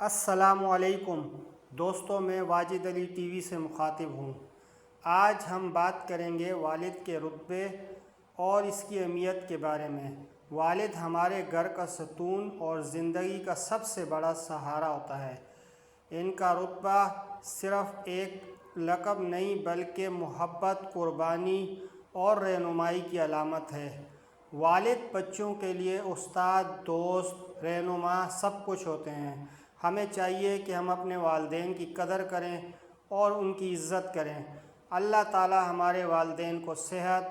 السلام علیکم دوستوں، میں واجد علی ٹی وی سے مخاطب ہوں۔ آج ہم بات کریں گے والد کے رتبے اور اس کی اہمیت کے بارے میں۔ والد ہمارے گھر کا ستون اور زندگی کا سب سے بڑا سہارا ہوتا ہے۔ ان کا رتبہ صرف ایک لقب نہیں بلکہ محبت، قربانی اور رہنمائی کی علامت ہے۔ والد بچوں کے لیے استاد، دوست، رہنما سب کچھ ہوتے ہیں۔ ہمیں چاہیے کہ ہم اپنے والدین کی قدر کریں اور ان کی عزت کریں۔ اللہ تعالی ہمارے والدین کو صحت،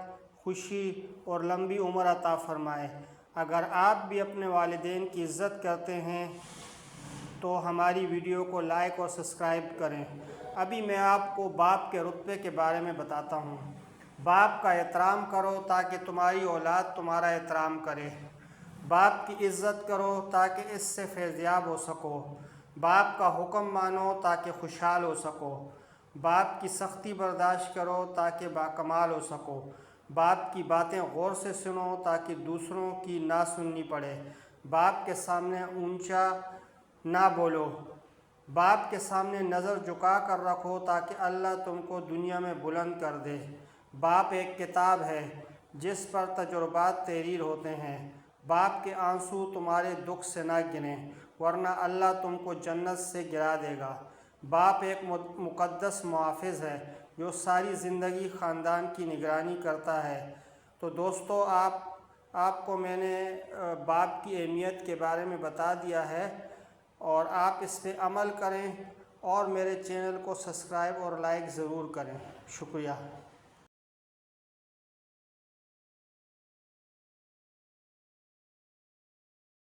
خوشی اور لمبی عمر عطا فرمائے۔ اگر آپ بھی اپنے والدین کی عزت کرتے ہیں تو ہماری ویڈیو کو لائک اور سبسکرائب کریں۔ ابھی میں آپ کو باپ کے رتبے کے بارے میں بتاتا ہوں۔ باپ کا احترام کرو تاکہ تمہاری اولاد تمہارا احترام کرے۔ باپ کی عزت کرو تاکہ اس سے فیضیاب ہو سکو۔ باپ کا حکم مانو تاکہ خوشحال ہو سکو۔ باپ کی سختی برداشت کرو تاکہ باکمال ہو سکو۔ باپ کی باتیں غور سے سنو تاکہ دوسروں کی نہ سننی پڑے۔ باپ کے سامنے اونچا نہ بولو۔ باپ کے سامنے نظر جھکا کر رکھو تاکہ اللہ تم کو دنیا میں بلند کر دے۔ باپ ایک کتاب ہے جس پر تجربات تحریر ہوتے ہیں۔ باپ کے آنسو تمہارے دکھ سے نہ گنیں ورنہ اللہ تم کو جنت سے گرا دے گا۔ باپ ایک مقدس محافظ ہے جو ساری زندگی خاندان کی نگرانی کرتا ہے۔ تو دوستو، آپ کو میں نے باپ کی اہمیت کے بارے میں بتا دیا ہے اور آپ اس پہ عمل کریں اور میرے چینل کو سبسکرائب اور لائک ضرور کریں۔ شکریہ۔